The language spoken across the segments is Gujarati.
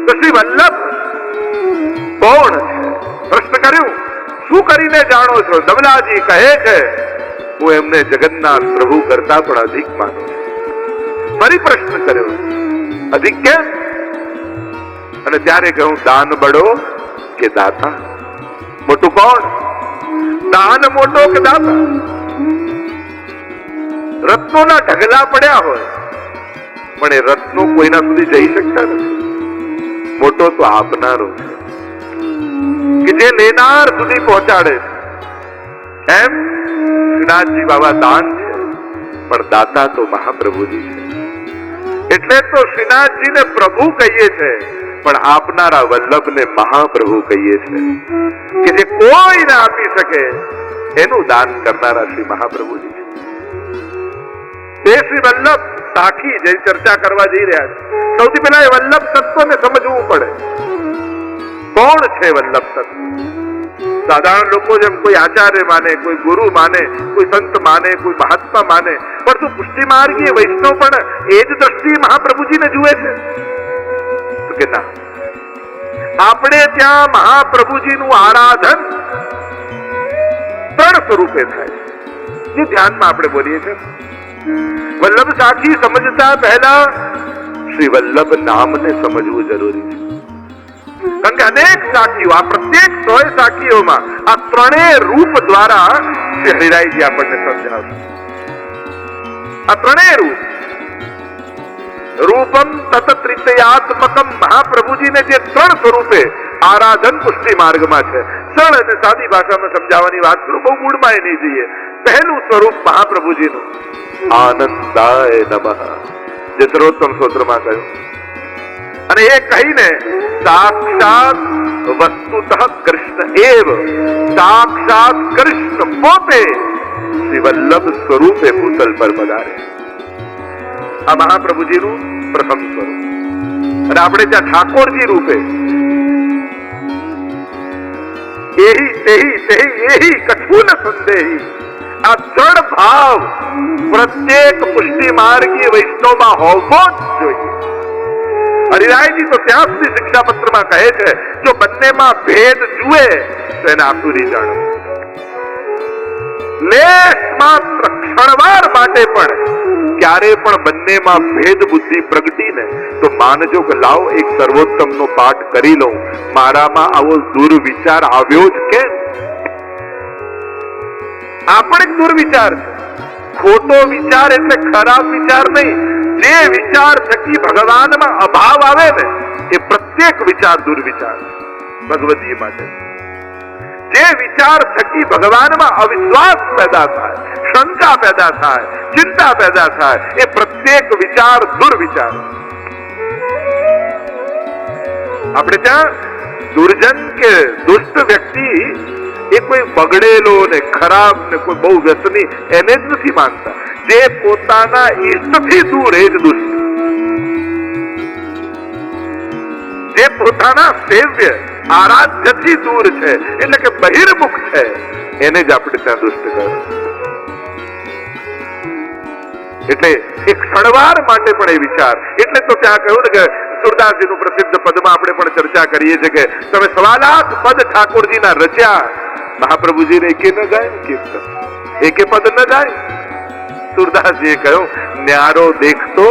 તો શ્રી વલ્લભ કોણ છે? પ્રશ્ન કર્યું, શું કરીને જાણો છો? દમલાજી કહે છે, હું એમને જગન્નાથ પ્રભુ કરતા પણ અધિક માનું છું. ફરી પ્રશ્ન કર્યો, અધિક કેમ? અને ત્યારે કહ્યું, દાન બડો કે દાતા? મોટું કોણ? દાન મોટો કે દાતા? રત્નોના ઢગલા પડ્યા હોય પણ એ રત્નો કોઈના સુધી જઈ શકતા નથી. મોટો તો આપનારો છે કે જે લેનાર સુધી પહોંચાડે છે. એમ શ્રીનાથજી બાબા દાન છે પણ દાતા તો મહાપ્રભુજી છે. એટલે તો શ્રીનાથજીને પ્રભુ કહીએ છે પણ આપનારા વલ્લભને મહાપ્રભુ કહીએ છે કે જે કોઈને આપી શકે એનું દાન કરનારા શ્રી મહાપ્રભુજી છે. તે શ્રી વલ્લભ સાખી જે ચર્ચા કરવા જઈ રહ્યા છે, સૌથી પહેલા એ વલ્લભ તત્વને સમજવું પડે. કોણ છે વલ્લભ તત્વ? સાધારણ લોકો જેમ કોઈ આચાર્ય માને, કોઈ ગુરુ માને, કોઈ સંત માને, કોઈ મહાત્મા માને, પણ તું પુષ્ટિ માર્ગીય વૈષ્ણવ પણ એ જ દ્રષ્ટિએ મહાપ્રભુજીને જુએ છે? તો કે ના, આપણે ત્યાં મહાપ્રભુજીનું આરાધન ત્રણ સ્વરૂપે થાય છે, જે ધ્યાનમાં આપણે બોલીએ છીએ. વલ્લભ સાખી સમજતા પહેલા શ્રી વલ્લભ નામને સમજવું જરૂરી છે. કારણ કે અનેક સાખીઓ, આ પ્રત્યેક 100 સાખીઓમાં આ ત્રણેય રૂપ દ્વારા શ્રી હરિરાયજી આપણને સમજાવશે. આ ત્રણેય રૂપ, રૂપમ તત ત્રિતયાત્મકમ, મહાપ્રભુજીને જે ત્રણ સ્વરૂપે આરાધન પુષ્ટિ માર્ગમાં છે. સરળ અને સાદી ભાષામાં સમજાવવાની વાત કરું, બહુ મૂળમાં નહીં જઈએ. પહેલું સ્વરૂપ મહાપ્રભુજીનું આનંદાય નમઃ, જે સર્વોત્તમ સ્તોત્રમાં કહ્યું. અને એ કહીને સાક્ષાત વસ્તુતઃ કૃષ્ણ એવ, સાક્ષાત કૃષ્ણ પોતે શ્રી વલ્લભ સ્વરૂપે ભૂતલ પર પધારે. આ મહાપ્રભુજીનું પ્રથમ સ્વરૂપ. અને આપણે ત્યાં ઠાકોરજી રૂપે એહી તેહી તેહી એહી કછું ન સંદેહી, આ જડ ભાવ પ્રત્યેક પુષ્ટિ માર્ગીય વૈષ્ણવમાં હોવો જ જોઈએ. હરિરાયજી તો ત્યાં સુધી શિક્ષાપત્રમાં કહે છે, જો બંનેમાં ભેદ જુએ તો એને આસુરી જાણો. લેશ માત્ર ક્ષણવાર માટે પણ ક્યારે પણ બંનેમાં ભેદ બુદ્ધિ પ્રગટીને તો માનજો કે લાવ એક સર્વોત્તમનો પાઠ કરી લઉં, મારામાં આવો દુર્વિચાર આવ્યો જ કેમ? આપણે દુર્વિચાર છે. ખોટો વિચાર એટલે ખરાબ વિચાર નહીં. જે વિચાર થકી ભગવાનમાં અભાવ આવે ને એ પ્રત્યેક વિચાર દુર્વિચાર ભગવતી માટે. જે વિચાર થકી ભગવાનમાં અવિશ્વાસ પેદા થાય, શંકા પેદા થાય, ચિંતા પેદા થાય, એ પ્રત્યેક વિચાર દુર્વિચાર. આપણે ત્યાં દુર્જન કે દુષ્ટ વ્યક્તિ એ કોઈ બગડેલો ને ખરાબ ને કોઈ બહુ વ્યસની એને જ નથી માનતા. જે પોતાના ઈષ્ટથી દૂર એ જ દુષ્ટ. જે પોતાના સેવ્ય આરાધ્યથી દૂર છે એટલે કે બહિર્મુખ છે એને જ આપણે ત્યાં દુષ્ટ કહે. એટલે એક ક્ષણવાર માટે પણ એ વિચાર. એટલે તો ત્યાં કહ્યું ને કે સુરદાસજીનું પ્રસિદ્ધ પદમાં આપણે પણ ચર્ચા કરીએ છીએ કે તમે 1.25 લાખ પદ ઠાકોરજીના રચ્યા, મહાપ્રભુજીને એકે ન ગાય કીર્તન, એકે પદ ન ગાય. સુરદાસજીએ કહ્યું, ન્યારો દેખતો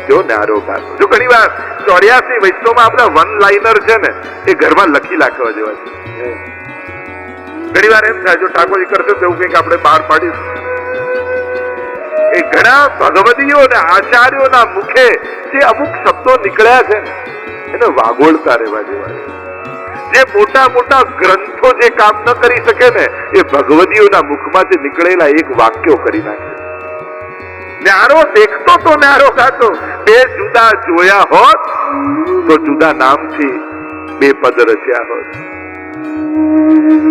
જો ન્યારો ગાતો. જો ઘણી વાર 84 વૈષ્ણવમાં આપણા વન લાઇનર છે ને એ ઘરમાં લખી નાખવા જેવા છે. ઘણી વાર એમ થાય જો ઠાકોરજી કરશે તો એવું કંઈક આપણે બહાર પાડીશું. એ ઘણા ભગવદીઓ અને આચાર્યોના મુખે જે અમુક શબ્દો નીકળ્યા છે ને એને વાગોળતા રહેવા જેવા છે. જે મોટા મોટા ગ્રંથો જે કામ ન કરી શકે ને એ ભગવદીઓના મુખમાંથી નીકળેલા એક વાક્યો કરી નાખે. ન્યારો દેખતો તો ન્યારો ગાતો, બે જુદા જોયા હોત તો જુદા નામથી બે પદ રચ્યા હોત.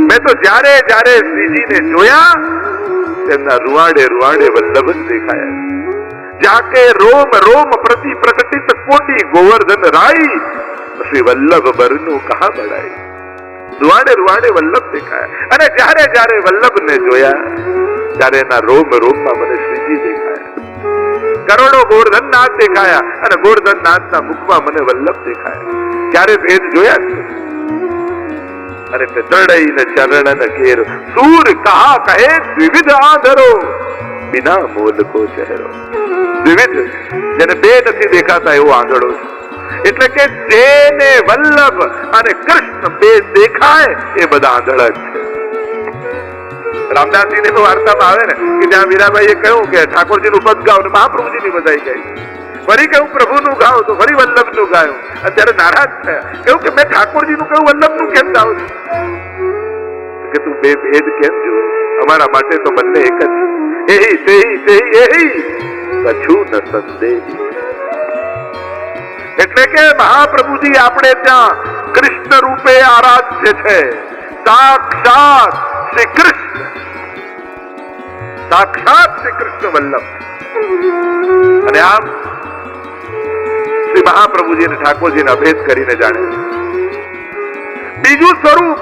મેં તો જ્યારે જ્યારે શ્રીજીને જોયા તેમના રૂવાડે રૂવાડે વલ્લભ જ દેખાયા. જાકે રોમ રોમ પ્રતિ પ્રકટિત કોટી ગોવર્ધન રાઈ, શ્રી વલ્લભ બરનું કહા બડાઈ. રૂવાડે રૂવાડે વલ્લભ દેખાયા. અને જ્યારે જ્યારે વલ્લભને જોયા ત્યારે એના રોમ રોમમાં મને શ્રીજી દેખાયા. કરોડો ગોવર્ધનનાથ દેખાયા અને ગોવર્ધનનાથના મુખમાં મને વલ્લભ દેખાયા. ક્યારે ભેદ જોયા જ નથી. અને તે દ્રઢઈને ચરણ ઘેર સૂર કહા કહે દ્વિવિધ આધરો બિના મોલ કો ચહેરો. દ્વિવિધ, જેને બે નથી દેખાતા એવો આંધળો છે. એટલે કે જેને વલ્લભ અને કૃષ્ણ બે દેખાય એ બધા આંધળા જ છે. રામદાસજી ની વાર્તામાં આવે ને કે જ્યાં મીરાબાઈએ કહ્યું કે ઠાકોરજી નું પદ ગાવ ને મહાપ્રભુજી ની બધાઈ ગઈ. ફરી કહ્યું પ્રભુ નું ગાવ તો ફરી વલ્લભ નું ગાયું. અત્યારે નારાજ થયા, કહ્યું કે મેં ઠાકોરજી નું કહ્યું વલ્લભ નું કેમ ગાવ છું? કે તું બે ભેદ કેમ જોયું? અમારા માટે તો બંને એક જ. એહી તેહી તેહી એહી કછું ન સંદેહ. એટલે કે મહાપ્રભુજી આપણે ત્યાં કૃષ્ણ રૂપે આરાધ્ય છે. સાક્ષાત શ્રી કૃષ્ણ, સાક્ષાત શ્રી કૃષ્ણ વલ્લભ. અને આમ શ્રી મહાપ્રભુજી અને ઠાકોરજીને અભેદ કરીને જાણે. બીજું સ્વરૂપ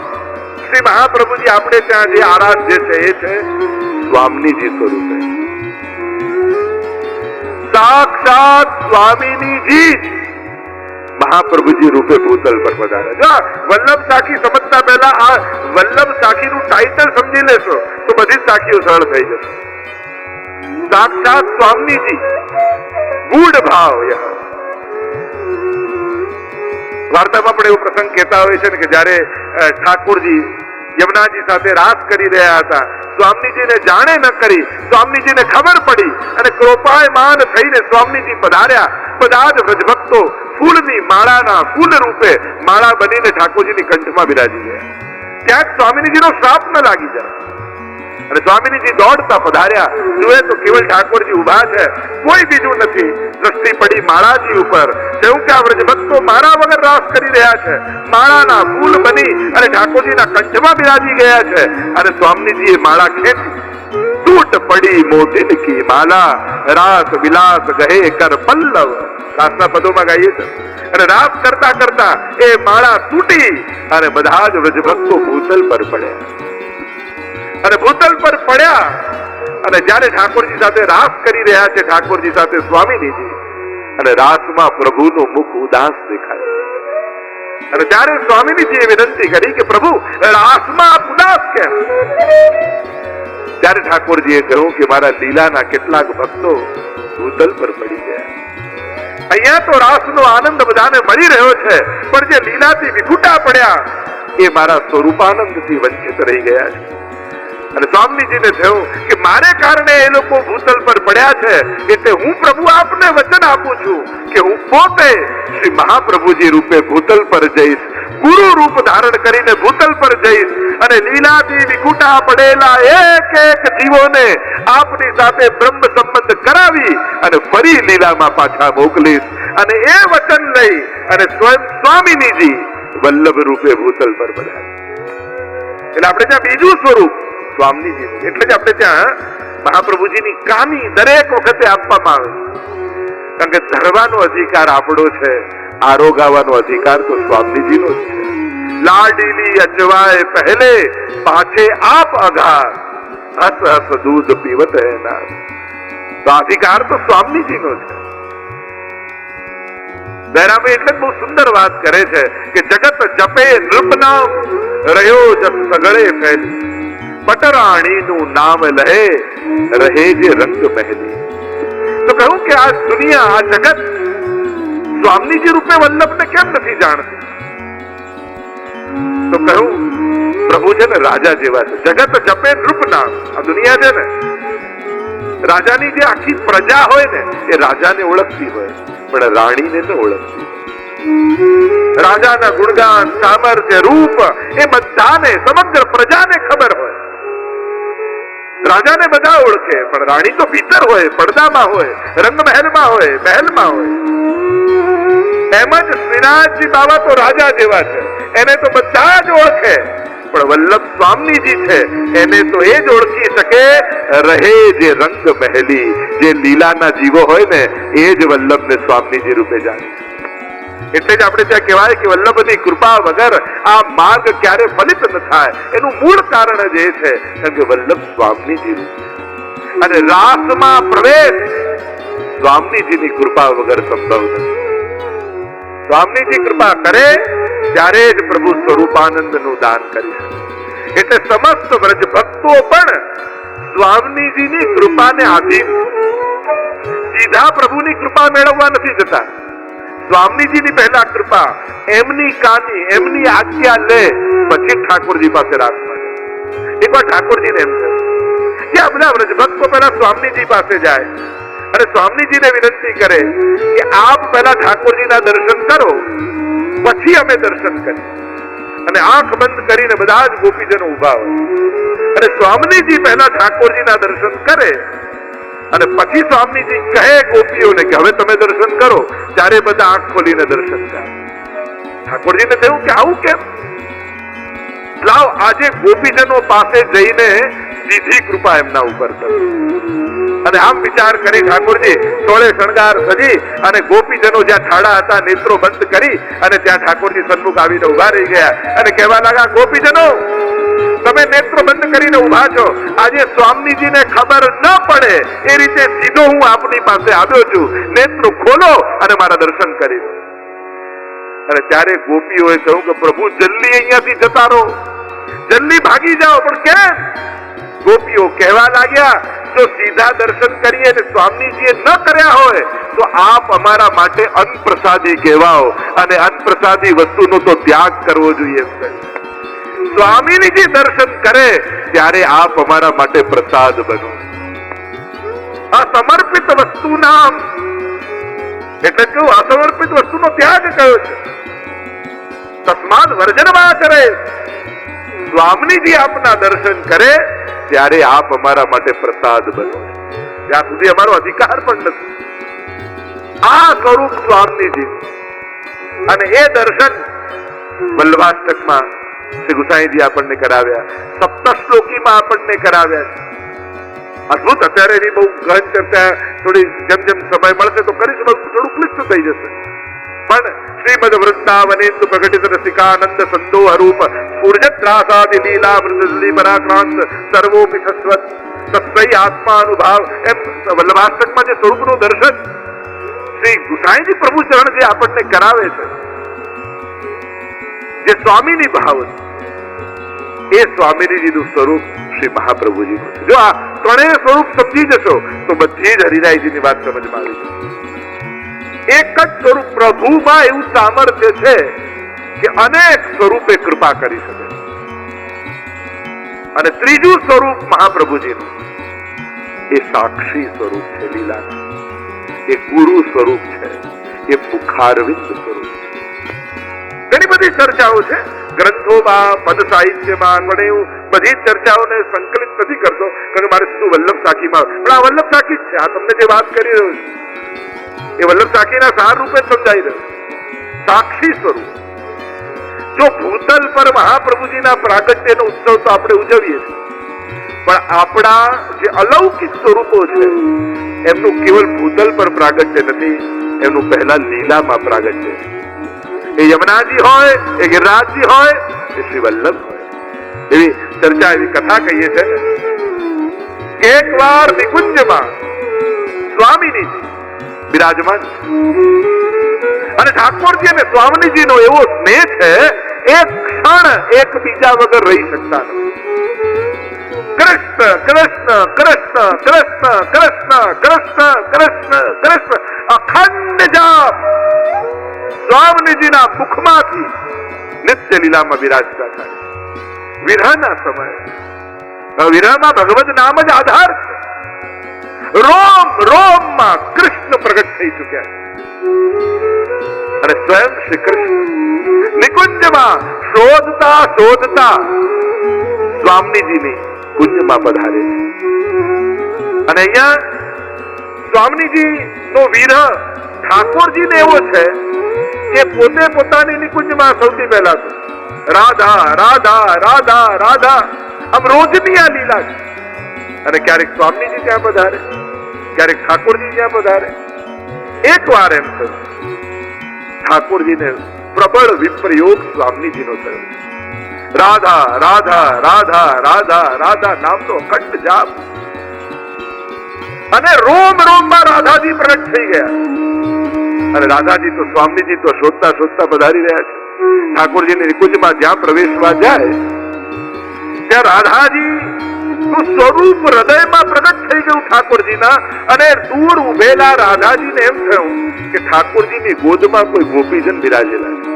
શ્રી મહાપ્રભુજી આપણે ત્યાં જે આરાધ્ય છે એ છે સ્વામીજી સ્વરૂપે. સાક્ષાત સ્વામીજી મહાપ્રભુજી રૂપે ભૂતલ પર પધારે. જો વલ્લભ સાખી સમજતા પહેલા આ વલ્લભ સાખી નું ટાઇટલ સમજી લેશો તો બધી જ સાખીઓ સરળ થઈ જશે. સાક્ષાત સ્વામીજી, ગૂઢ ભાવ. વાર્તામાં પણ એવો પ્રસંગ કહેતા હોય છે ને કે જયારે ઠાકોરજી યમુનાજી સાથે રાસ કરી રહ્યા હતા, સ્વામીજીને જાણે ન કરી, સ્વામીજીને ખબર પડી અને કૃપાયમાન થઈને સ્વામીજી પધાર્યા. બધા જ વ્રજભક્તો ફૂલની માળાના ફૂલ રૂપે માળા બનીને ઠાકોરજીની કંઠમાં બિરાજી ગયા. ક્યાંક સ્વામીજીનો શ્રાપ ન લાગી જાય. અને સ્વામીજી દોડતા પધાર્યા. જુએ તો કેવળ ઠાકોરજી ઉભા છે, કોઈ બીજું નથી. દ્રષ્ટિ પડી માળાજી ઉપર. જેવું કે આ વ્રજભક્તો માળા વગર રાસ કરી રહ્યા છે, માળાના ફૂલ બની અને ઠાકોરજીના કંઠમાં બિરાજી ગયા છે. અને સ્વામીજીએ માળા ખેંચી. તૂટ પડી મોતીન કી માલા, રાસ વિલાસ ગહે કર પલ્લવ. રાસના પદોમાં ગાઈએ છે. અને રાસ કરતા કરતા એ માળા તૂટી અને બધા જ વ્રજભક્તો ભૂતલ પર પડ્યા. અને ભૂતલ પર પડ્યા અને જયારે ઠાકોરજી સાથે રાસ કરી રહ્યા છે, ઠાકોરજી સાથે સ્વામીજી, અને રાસમાં પ્રભુનું મુખ ઉદાસ દેખાય. અને ત્યારે સ્વામીજીએ વિનંતી કરી કે પ્રભુ રાસમાં આપ ઉદાસ કેમ? ત્યારે ઠાકોરજીએ કહ્યું કે મારા લીલાના કેટલાક ભક્તો ભૂતલ પર પડી ગયા. અહીંયા તો રાસનો આનંદ બધાને મળી રહ્યો છે, પણ જે લીલાથી વિખૂટા પડ્યા એ મારા સ્વરૂપાનંદથી વંચિત રહી ગયા છે. અને સ્વામીજીને થયું કે મારે કારણે એ લોકો ભૂતલ પર પડ્યા છે, એટલે હું પ્રભુ આપને વચન આપું છું કે હું પોતે શ્રી મહાપ્રભુજી રૂપે ભૂતલ પર જઈશ, ગુરુ રૂપ ધારણ કરીને ભૂતલ પર જઈશ અને લીલાથી વિખૂટા પડેલા એક એક જીવોને આપની સાથે બ્રહ્મ સંબંધ કરાવી અને ફરી લીલામાં પાછા મોકલીશ. અને એ વચન લઈ અને સ્વયં સ્વામીજી વલ્લભ રૂપે ભૂતલ પર પધાર્યા. એટલે આપણે ત્યાં બીજું સ્વરૂપ સ્વામીજી, એટલે જ આપણે ત્યાં મહાપ્રભુજીની કાની દરેક વખતે આપવામાં આવે. કારણ કે ધરવાનો અધિકાર આપણો છે, આરોગાવાનો અધિકાર તો સ્વામીજીનો જ છે. લાડીલી અજવાય પહેલે પાછે આપ અઘાર, હસ હસ દૂધ પીવત હે નાથ. તો અધિકાર તો સ્વામીજીનો છે. બહેરામે એટલે બહુ સુંદર વાત કરે છે કે જગત જપે નૃપ નામ, રહ્યો જસ સગળે ફેલી, પટરાણીનું નામ લહે રહે જે રંગ મહેલી. તો કહું કે આ દુનિયા, આ જગત સ્વામીજી રૂપે વલ્લભને કેમ નથી જાણતી? તો કહું પ્રભુ છે ને રાજા જેવા છે. જગત જપે નૃપ નામ. આ દુનિયા છે ને, રાજાની જે આખી પ્રજા હોય ને એ રાજાને ઓળખતી હોય, પણ રાણીને ન ઓળખતી. રાજાના ગુણગાન, સામર્થ્ય, રૂપ એ બધાને, સમગ્ર પ્રજાને ખબર હોય. રાજાને બધા ઓળખે, પણ રાણી તો ભીતર હોય, પડદામાં હોય, રંગમહેલમાં હોય, મહેલમાં હોય. એમ જ શ્રીનાથજી બાબા તો રાજા જેવા છે, એને તો બધા જ ઓળખે. પણ વલ્લભ સ્વામીજી છે, એને તો એ જ ઓળખી શકે રહે જે રંગ મહેલી. જે લીલાના જીવો હોય ને એ જ વલ્લભને સ્વામીજી રૂપે જાણે. એટલે જ આપણે ત્યાં કહેવાય કે વલ્લભની કૃપા વગર આ માર્ગ ક્યારે ફલિત ન થાય. એનું મૂળ કારણ જ એ છે કારણ કે વલ્લભ સ્વામીજી રૂપ. અને રાસમાં પ્રવેશ સ્વામીજીની કૃપા વગર સંભવ નથી. સ્વામીજી કૃપા કરે ત્યારે જ પ્રભુ સ્વરૂપાનંદનું દાન કરી શકે. એટલે સમસ્ત વ્રજ ભક્તો પણ સ્વામીજીની કૃપાને આધીન સીધા પ્રભુની કૃપા મેળવવા નથી જતા. સ્વામીજીની પહેલા કૃપા, એમની કાની, એમની આજ્ઞા લે, પછી ઠાકોરજી પાસે રાસમાં જાય. એકવાર ઠાકોરજીને એમ થયું કે આ બધા વ્રજભક્તો પહેલા સ્વામીજી પાસે જાય અને સ્વામીજીને વિનંતી કરે કે આપ પહેલા ઠાકોરજીના દર્શન કરો, પછી અમે દર્શન કરીએ. અને આંખ બંધ કરીને બધા જ ગોપીજનો ઉભા હોય અને સ્વામીજી પહેલા ઠાકોરજીના દર્શન કરે અને પછી સ્વામીજી કહે ગોપીઓને કે હવે તમે દર્શન કરો, ત્યારે બધા આંખ ખોલીને દર્શન કરે. ઠાકોરજીને થયું કે આવું કેમ? લાવ આજે ગોપીજનો પાસે જઈને સીધી કૃપા એમના ઉપર કરો. અને આમ વિચાર કરી ઠાકોરજી સોળે શણગાર સજી અને ગોપીજનો જ્યાં ઠાડા હતા નેત્રો બંધ કરી અને ત્યાં ઠાકોરજી સન્મુખ આવીને ઉભા રહી ગયા અને કહેવા લાગ્યા, ગોપીજનો તમે નેત્ર બંધ કરીને ઉભા છો, આજે સ્વામીજીને ખબર ન પડે એ રીતે સીધો હું આપની પાસે આવ્યો છું, નેત્રો ખોલો અને મારા દર્શન કરી દો. અને ત્યારે ગોપીઓએ કહ્યું કે પ્રભુ જલ્દી અહીંયાથી જતા રહો, જલ્દી ભાગી જાઓ. પણ કેમ? ગોપીઓ કહેવા લાગ્યા, જો સીધા દર્શન કરીએ અને સ્વામીજીએ ન કર્યા હોય તો આપ અમારા માટે અન્નપ્રસાદી કહેવાઓ અને અન્નપ્રસાદી વસ્તુનો તો ત્યાગ કરવો જોઈએ. સ્વામીજી દર્શન કરે ત્યારે આપ અમારા માટે પ્રસાદ બનો. અસમર્પિત વસ્તુના એટલે કેવું? અસમર્પિત વસ્તુનો ત્યાગ કયો છે? તસ્માદ વર્જનમાં કરે. સ્વામીજી આપના દર્શન કરે ત્યારે આપ અમારા માટે પ્રસાદ બનો. ત્યાં સુધી અમારો અધિકાર પણ નથી. આ સ્વરૂપ સ્વામીજી અને એ દર્શન વલ્લભાષ્ટકમાં શ્રી ગુસાઈજી આપણને કરાવ્યા, સપ્તશ્લોકીમાં આપણને કરાવ્યા. અદભુત. અત્યારે એની બહુ ગહન ચર્ચા થોડી જેમ જેમ સમય મળશે તો કરીશું, થોડું ક્લિષ્ટ થઈ જશે. પણ શ્રીમદ વૃંદાવનેન્દુ પ્રકટિત રસિકાનંદ સંદોહ રૂપ ઉર્જત્રાસાદિ લીલા મૃદલી પરાક્રાંત સર્વોપી સસ્વત તસ્મૈ આત્માનુભાવ એમ વલ્લભાષ્ટકમાં જે સ્વરૂપનું દર્શન શ્રી ગુસાઈજી પ્રભુ ચરણ જે આપણને કરાવે છે, જે સ્વામીની ભાવ છે, એ સ્વામીજીનું સ્વરૂપ શ્રી મહાપ્રભુજીનું છે. જો આ ત્રણેય સ્વરૂપ સમજી જશો તો બધી જ હરિરાયજીની વાત સમજમાં આવી જશે. એક જ સ્વરૂપ પ્રભુમાં એવું સામર્થ્ય છે કે અનેક સ્વરૂપે કૃપા કરી શકે. અને ત્રીજું સ્વરૂપ મહાપ્રભુજીનું એ સાક્ષી સ્વરૂપ છે, લીલાના. એ ગુરુ સ્વરૂપ છે, એ મુખારવિંદ સ્વરૂપ છે. ઘણી બધી ચર્ચાઓ છે ગ્રંથોમાં, પદ સાહિત્યમાં, પણ એવું બધી ચર્ચાઓને સંકલિત નથી કરતો કારણ કે મારે સીધું વલ્લભ સાખીમાં. પણ આ વલ્લભ સાખી જ છે. આ તમને જે વાત કરી રહ્યો છું એ વલ્લભ સાખીના સાર રૂપે સમજાઈ રહ્યું. સાક્ષી સ્વરૂપ. જો ભૂતલ પર મહાપ્રભુજીના પ્રાગટ્યનો ઉત્સવ તો આપણે ઉજવીએ છીએ, પણ આપણા જે અલૌકિક સ્વરૂપો છે એમનું કેવલ ભૂતલ પર પ્રાગટ્ય નથી, એમનું પહેલા લીલામાં પ્રાગટ્ય છે. એ યમુનાજી હોય, એ ગિરિરાજજી હોય, એ શ્રી વલ્લભ હોય. એવી ચર્ચા, એવી કથા કહીએ છે ને કે એક વાર નિકુંજમાં સ્વામીજી બિરાજમાન અને ઠાકોરજી અને સ્વામીજીનો એવો સ્નેહ છે, એક ક્ષણ એકબીજા વગર રહી શકતા નથી. કૃષ્ણ કૃષ્ણ કૃષ્ણ કૃષ્ણ કૃષ્ણ કૃષ્ણ કૃષ્ણ કૃષ્ણ અખંડ જાપ સ્વામીજીના મુખમાંથી નિત્ય લીલામાં વિરાજતા થાય. વિરહના સમયે વિરહમાં ભગવદ નામ જ આધાર છે. રોમ રોમમાં કૃષ્ણ પ્રગટ થઈ ચુક્યા અને સ્વયં શ્રી કૃષ્ણ નિકુંજમાં શોધતા શોધતા સ્વામીજીની કુંજમાં પધારે છે. અને અહીંયા સ્વામીજી નો વિરહ ઠાકોરજીને એવો છે કે પોતે પોતાની નિકુંજમાં સૌથી પહેલા તો રાધા રાધા રાધા રાધા આમ રોજની આ લીલા છે. અને ક્યારેક સ્વામીજી ત્યાં પધારે, ક્યારેક ઠાકોરજી ત્યાં પધારે. એક વાર એમ થયું ઠાકોરજીને પ્રબળ વિપ્રયોગ સ્વામીજીનો થયો. રાધા રાધા રાધા રાધા રાધા નામનો અખંડ જાપ અને રોમ રોમમાં રાધાજી પ્રગટ થઈ ગયા. અને રાધાજી તો સ્વામીજી તો શોધતા શોધતા પધારી રહ્યા છે. ઠાકોરજીની નિકુંજમાં જ્યાં પ્રવેશવા જાય ત્યાં રાધાજી નું સ્વરૂપ હૃદયમાં પ્રગટ થઈ ગયું ઠાકોરજીના, અને દૂર ઉભેલા રાધાજીને એમ થયું કે ઠાકોરજીની ગોદમાં કોઈ ગોપીજન બિરાજેલા છે,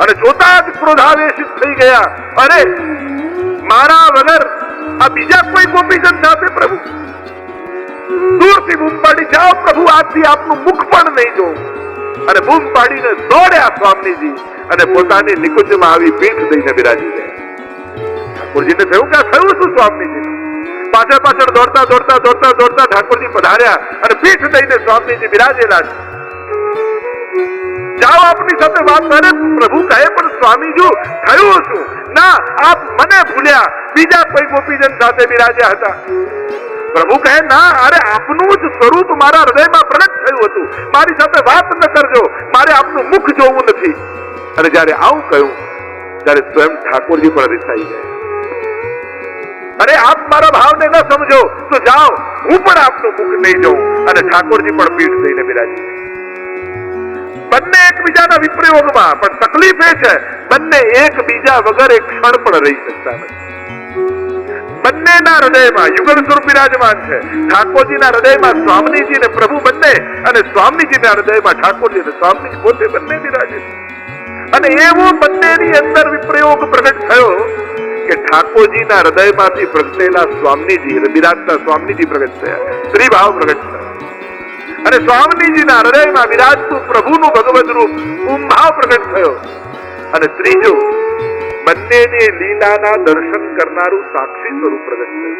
અને જોતા જ ક્રોધાવેશિત થઈ ગયા, અરે મારા વગર આ બીજા કોઈ ગોપીજન સાથે પ્રભુ, દૂરથી બૂમ પાડી, જાઓ પ્રભુ આજથી આપનું મુખ પણ નહીં જોઉં, અને બૂમ પાડીને દોડ્યા સ્વામીજી અને પોતાની નિકુંજમાં આવી પીઠ દઈને બિરાજી ગયા. ઠાકોરજીને થયું કે આ થયું શું સ્વામીજી? પાછળ પાછળ દોડતા દોડતા દોડતા દોડતા ઠાકોરજી પધાર્યા અને પીઠ દઈને સ્વામીજી બિરાજેલા છે. જાઓ આપની સાથે વાત કરે. પ્રભુ કહે પણ સ્વામીજી થયું શું? ના, આપ મને ભૂલ્યા, બીજા કોઈ ગોપીજન સાથે બિરાજ્યા હતા. પ્રભુ કહે ના, અરે આપનું જ સ્વરૂપ મારા હૃદયમાં પ્રગટ થયું હતું, મારી સાથે વાત ન કરજો, મારે આપનું મુખ જોવું નથી. અને જયારે આવું કહ્યું ત્યારે સ્વયં ઠાકોરજી પણ રિસાઈ ગયા. અરે આપ મારા ભાવને ન સમજો તો જાઓ, હું પણ આપનું મુખ નહીં જોઉં. અને ઠાકોરજી પણ પીઠ દઈને બિરાજી. બંને એકબીજાના વિપ્રયોગમાં, પણ તકલીફ એ છે બંને એકબીજા વગર એક ક્ષણ પણ રહી શકતા નથી. બંનેના હૃદયમાં યુગલ સ્વરૂપ બિરાજમાન છે. ઠાકોરજીના હૃદયમાં સ્વામીજી ને પ્રભુ બંને, અને સ્વામીજીના હૃદયમાં ઠાકોરજી અને સ્વામીજી પોતે બંને બિરાજે છે. અને એવો બંનેની અંદર વિપ્રયોગ પ્રગટ થયો કે ઠાકોરજીના હૃદયમાંથી પ્રગટેલા સ્વામીજી અને બિરાજતા સ્વામીજી પ્રગટ થયા, શ્રીભાવ પ્રગટ થયા. અને સ્વામીજીના હૃદયમાં બિરાજતું પ્રભુનું ભગવદ રૂપ ઉમભાવ પ્રગટ થયો. અને ત્રીજો બંનેની લીલાના દર્શન કરનારું સાક્ષી સ્વરૂપ પ્રગટ થયું.